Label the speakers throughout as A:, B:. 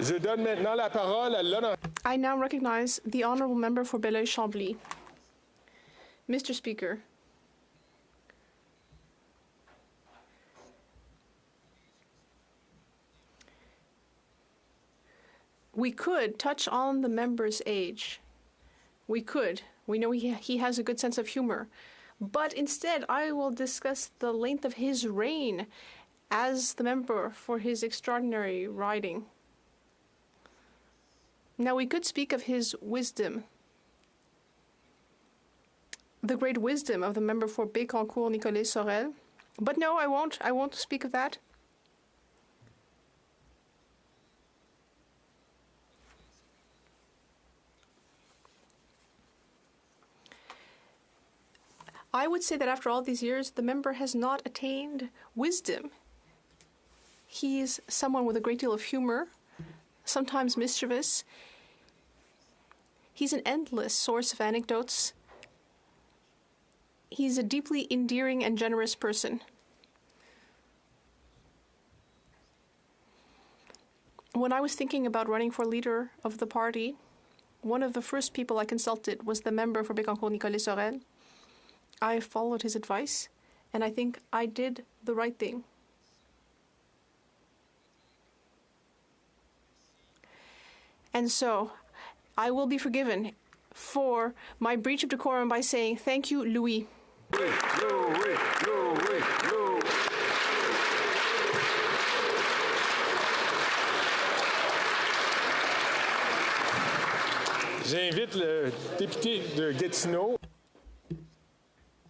A: Je donne maintenant la parole à l'honorable.
B: I now recognize the honourable member for Belleuil-Chambly. Mr. Speaker, we could touch on the member's age. We could. We know he has a good sense of humor. But instead, I will discuss the length of his reign as the member for his extraordinary riding. Now, we could speak of his wisdom, the great wisdom of the member for Bécancour-Nicolet-Sorel. But no, I won't. I won't speak of that. I would say that after all these years, the member has not attained wisdom. He's someone with a great deal of humor, sometimes mischievous. He's an endless source of anecdotes. He's a deeply endearing and generous person. When I was thinking about running for leader of the party, one of the first people I consulted was the member for Bécancour-Nicolet-Sorel. I followed his advice, and I think I did the right thing. And so, I will be forgiven for my breach of decorum by saying, thank you, Louis.
A: Louis. J'invite le député de Gatineau.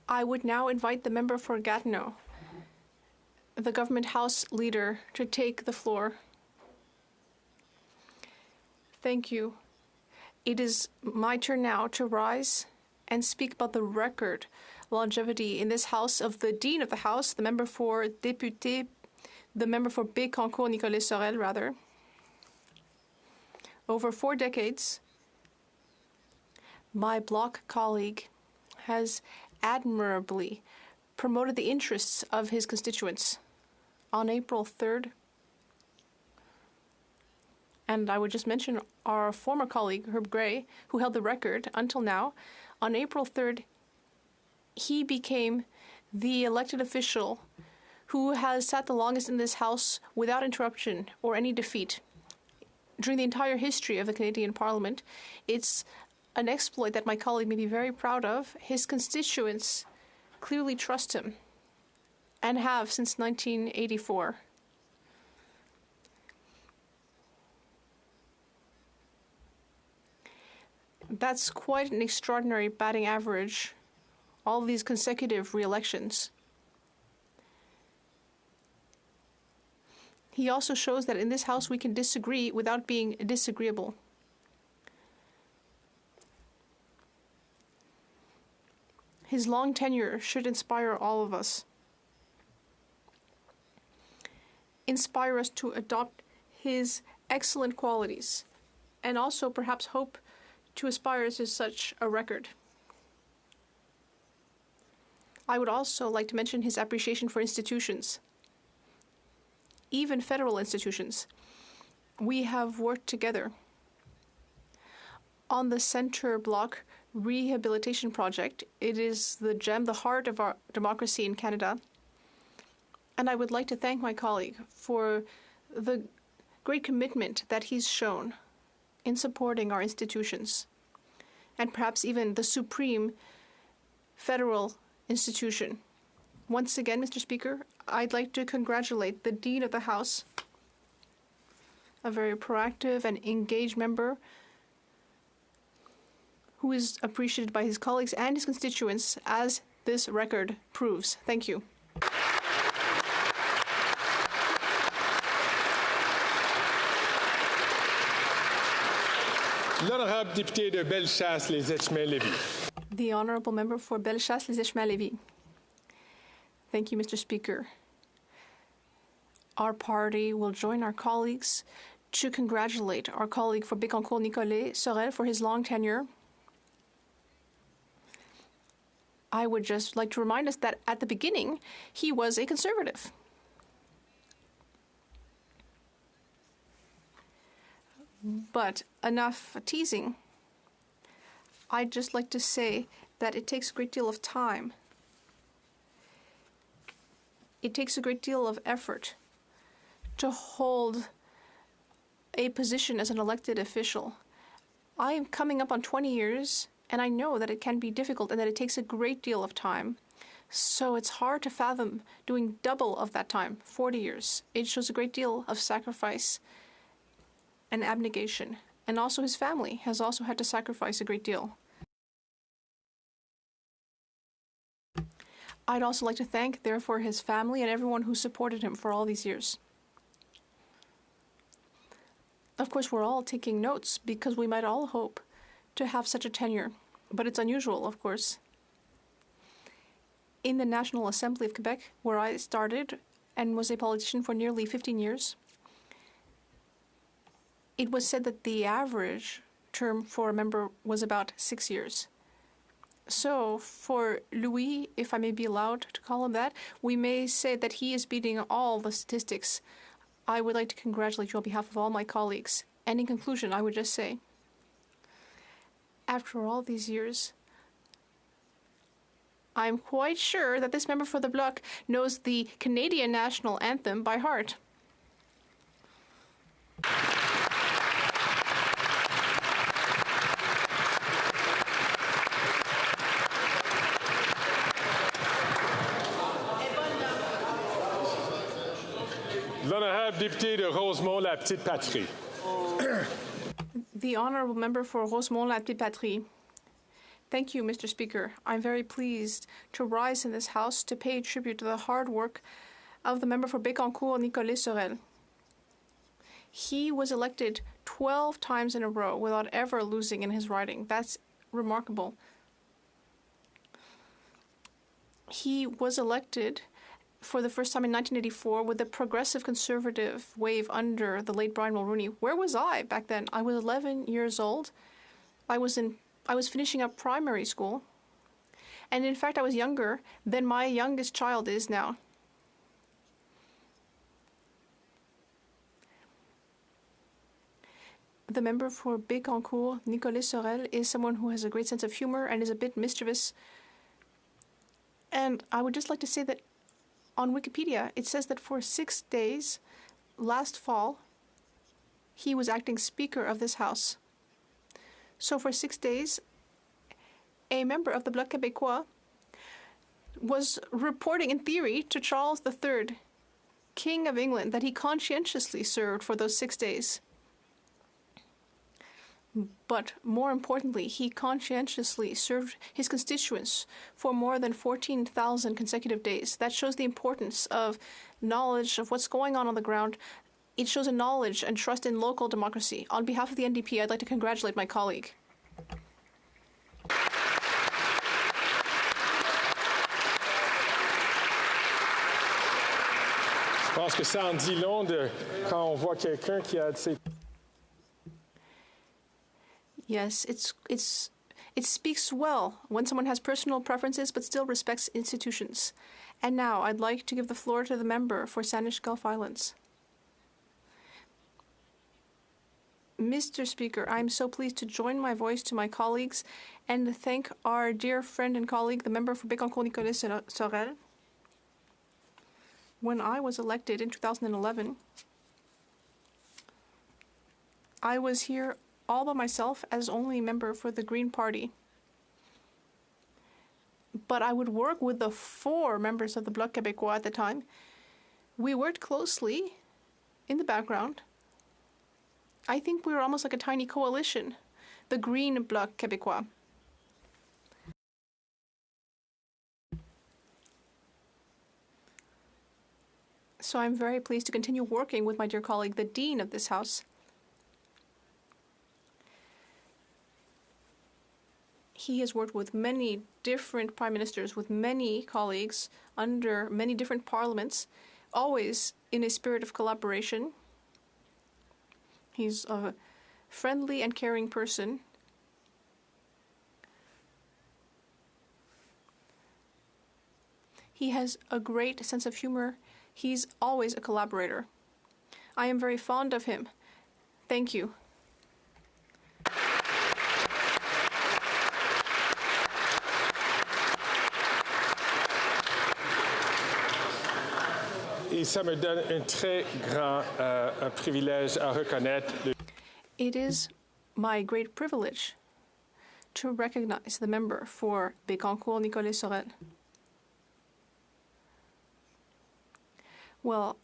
B: I would now invite the member for Gatineau, the government house leader, to take the floor. Thank you. It is my turn now to rise and speak about the record longevity in this house of the Dean of the House, the member for Député, the member for Bécancour-Nicolet-Sorel, rather. Over 4 decades, my bloc colleague has admirably promoted the interests of his constituents. On April 3rd, and I would just mention our former colleague, Herb Gray, who held the record until now, on April 3rd, he became the elected official who has sat the longest in this House without interruption or any defeat. During the entire history of the Canadian Parliament, it's an exploit that my colleague may be very proud of. His constituents clearly trust him and have since 1984. That's quite an extraordinary batting average, all these consecutive re-elections. He also shows that in this House we can disagree without being disagreeable. His long tenure should inspire all of us. Inspire us to adopt his excellent qualities and also perhaps hope to aspire to such a record. I would also like to mention his appreciation for institutions, even federal institutions. We have worked together on the Centre Bloc Rehabilitation Project. It is the gem, the heart of our democracy in Canada. And I would like to thank my colleague for the great commitment that he's shown in supporting our institutions, and perhaps even the supreme federal institution. Once again, Mr. Speaker, I'd like to congratulate the Dean of the House, a very proactive and engaged member who is appreciated by his colleagues and his constituents, as this record proves. Thank you.
A: L'honorable député de Bellechasse-les-Etchemins-Lévis.
B: The honourable member for Bellechasse-les-Etchemins-Lévis. Thank you, Mr. Speaker. Our party will join our colleagues to congratulate our colleague for Bécancour-Nicolet-Sorel for his long tenure. I would just like to remind us that at the beginning, he was a conservative. But enough teasing. I'd just like to say that it takes a great deal of time. It takes a great deal of effort to hold a position as an elected official. I am coming up on 20 years, and I know that it can be difficult and that it takes a great deal of time. So it's hard to fathom doing double of that time, 40 years. It shows a great deal of sacrifice and abnegation. And also his family has also had to sacrifice a great deal. I'd also like to thank, therefore, his family and everyone who supported him for all these years. Of course, we're all taking notes because we might all hope to have such a tenure, but it's unusual, of course. In the National Assembly of Quebec, where I started and was a politician for nearly 15 years, it was said that the average term for a member was about 6 years. So for Louis, if I may be allowed to call him that, we may say that he is beating all the statistics. I would like to congratulate you on behalf of all my colleagues. And in conclusion, I would just say, after all these years, I'm quite sure that this member for the Bloc knows the Canadian national anthem by heart.
A: L'honorable député de Rosemont-la-Petite-Patrie.
B: The honourable member for Rosemont-la-Petite-Patrie. Thank you, Mr. Speaker. I'm very pleased to rise in this House to pay tribute to the hard work of the member for Bécancour, Nicolas Sorel. He was elected 12 times in a row without ever losing in his riding. That's remarkable. He was elected for the first time in 1984 with the progressive conservative wave under the late Brian Mulroney. Where was I back then? I was 11 years old. I was finishing up primary school. And in fact, I was younger than my youngest child is now. The member for Bécancour, Nicolas Sorel, is someone who has a great sense of humor and is a bit mischievous. And I would just like to say that on Wikipedia, it says that for 6 days last fall, he was acting Speaker of this House. So for 6 days, a member of the Bloc Québécois was reporting in theory to Charles III, King of England, that he conscientiously served for those 6 days. But more importantly, he conscientiously served his constituents for more than 14,000 consecutive days. That shows the importance of knowledge of what's going on the ground. It shows a knowledge and trust in local democracy. On behalf of the NDP, I'd like to congratulate my colleague.
A: Je pense que ça en dit long quand on voit quelqu'un qui a ses...
B: Yes, it speaks well when someone has personal preferences but still respects institutions. And now I'd like to give the floor to the member for Saanich Gulf Islands. Mr. Speaker, I'm so pleased to join my voice to my colleagues and thank our dear friend and colleague, the member for Bécancour, Nicolas Sorel. When I was elected in 2011, I was here all by myself as only member for the Green Party. But I would work with the 4 members of the Bloc Québécois at the time. We worked closely in the background. I think we were almost like a tiny coalition, the Green Bloc Québécois. So I'm very pleased to continue working with my dear colleague, the Dean of this House. He has worked with many different prime ministers, with many colleagues, under many different parliaments, always in a spirit of collaboration. He's a friendly and caring person. He has a great sense of humor. He's always a collaborator. I am very fond of him. Thank you.
A: ça me donne un très grand un privilège à reconnaître.
B: It is my great privilege to recognize the member for Bécancour Nicolet Sorel. Well,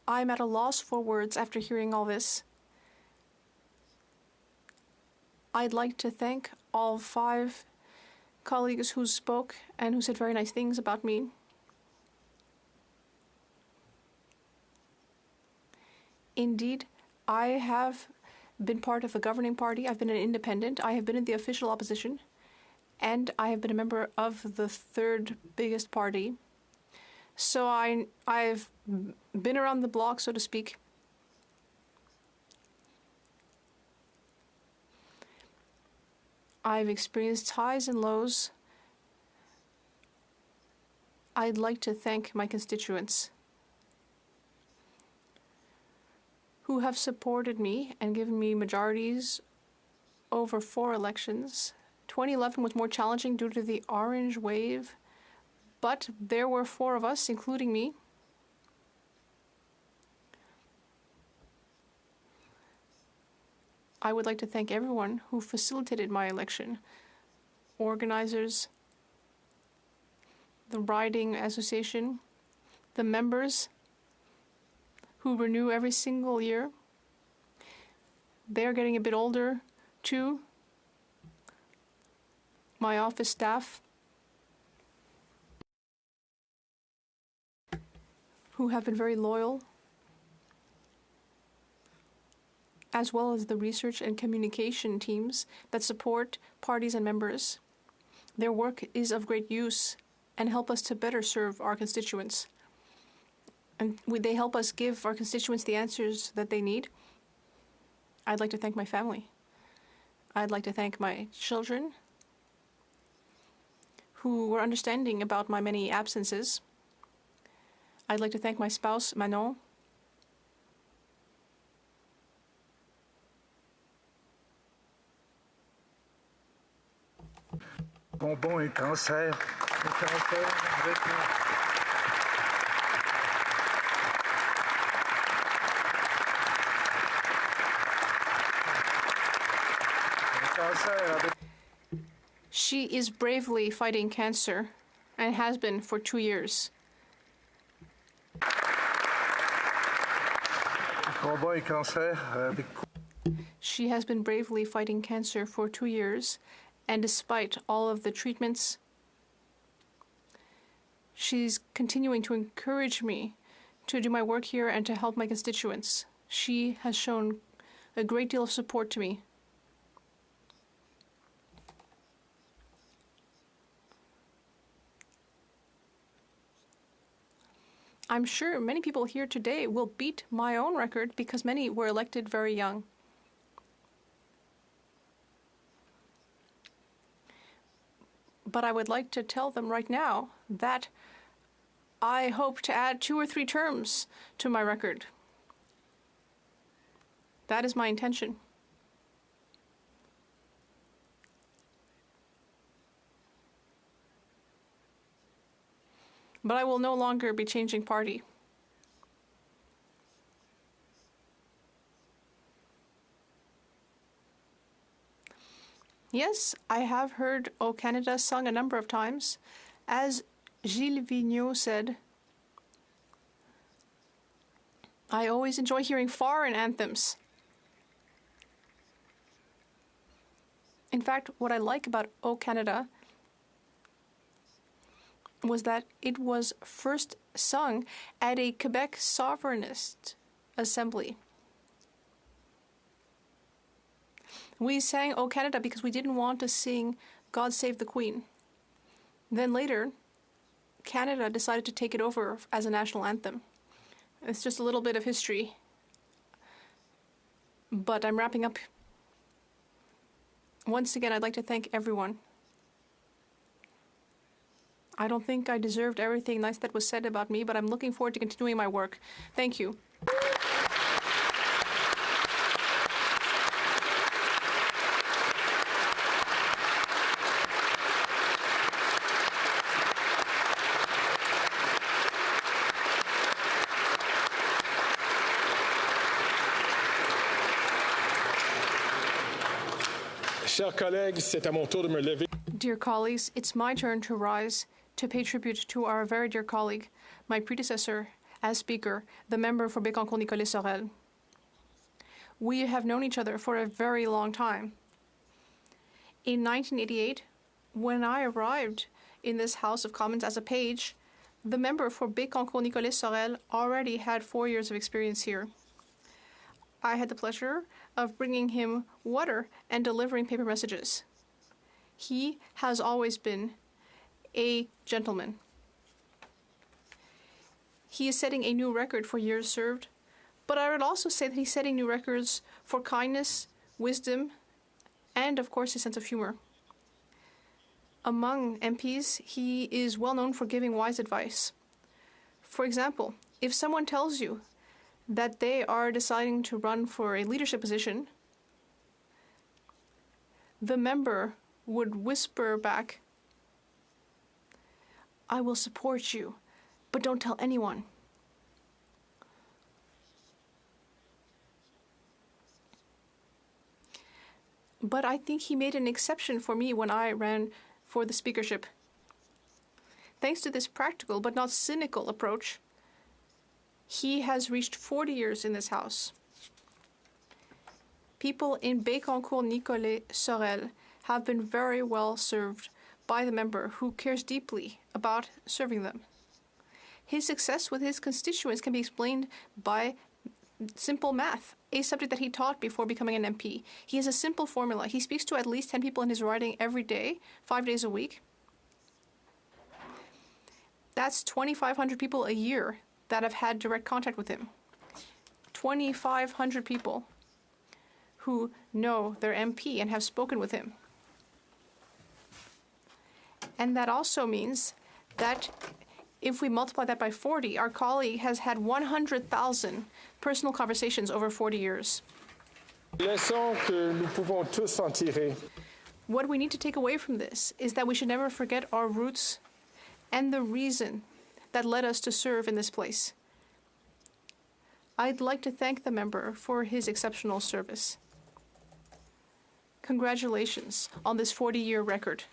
B: I'm at a loss for words after hearing all this. I'd like to thank all 5 colleagues who spoke and who said very nice things about me. Indeed, I have been part of the governing party. I've been an independent. I have been in the official opposition. And I have been a member of the 3rd biggest party. So I've been around the block, so to speak. I've experienced highs and lows. I'd like to thank my constituents who have supported me and given me majorities over 4 elections. 2011 was more challenging due to the orange wave, but there were 4 of us, including me. I would like to thank everyone who facilitated my election, organizers, the riding association, the members who renew every single year. They're getting a bit older, too. My office staff, who have been very loyal, as well as the research and communication teams that support parties and members. Their work is of great use and help us to better serve our constituents. And they help us give our constituents the answers that they need. I'd like to thank my family. I'd like to thank my children who were understanding about my many absences. I'd like to thank my spouse, Manon.
C: Bonbon et cancer. Le cancer avec
B: She is bravely fighting cancer and has been for 2 years.
C: Bonbon et cancer avec.
B: She has been bravely fighting cancer for 2 years, and despite all of the treatments, she's continuing to encourage me to do my work here and to help my constituents. She has shown a great deal of support to me. I'm sure many people here today will beat my own record because many were elected very young. But I would like to tell them right now that I hope to add 2 or 3 terms to my record. That is my intention. But I will no longer be changing party. Yes, I have heard O Canada sung a number of times. As Gilles Vigneault said, I always enjoy hearing foreign anthems. In fact, what I like about O Canada was that it was first sung at a Quebec sovereignist assembly. We sang O Canada because we didn't want to sing God Save the Queen. Then later, Canada decided to take it over as a national anthem. It's just a little bit of history. But I'm wrapping up. Once again, I'd like to thank everyone. I don't think I deserved everything nice that was said about me, but I'm looking forward to continuing my work. Thank you.
A: Chers collègues, c'est à mon tour de me lever.
B: Dear colleagues, it's my turn to rise to pay tribute to our very dear colleague, my predecessor as Speaker, the member for Bécancour-Nicolet Sorel. We have known each other for a very long time. In 1988, when I arrived in this House of Commons as a page, the member for Bécancour-Nicolet Sorel already had 4 years of experience here. I had the pleasure of bringing him water and delivering paper messages. He has always been a gentleman. He is setting a new record for years served, but I would also say that he's setting new records for kindness, wisdom, and of course his sense of humor. Among MPs, he is well known for giving wise advice. For example, if someone tells you that they are deciding to run for a leadership position, the member would whisper back, "I will support you, but don't tell anyone." But I think he made an exception for me when I ran for the speakership. Thanks to this practical but not cynical approach, he has reached 40 years in this House. People in Bécancour-Nicolet Sorel have been very well served by the member who cares deeply about serving them. His success with his constituents can be explained by simple math, a subject that he taught before becoming an MP. He has a simple formula. He speaks to at least 10 people in his riding every day, 5 days a week. That's 2,500 people a year that have had direct contact with him. 2,500 people who know their MP and have spoken with him. And that also means that if we multiply that by 40, our colleague has had 100,000 personal conversations over 40 years.
A: Leçon que nous pouvons tous en tirer.
B: What we need to take away from this is that we should never forget our roots and the reason that led us to serve in this place. I'd like to thank the member for his exceptional service. Congratulations on this 40-year record.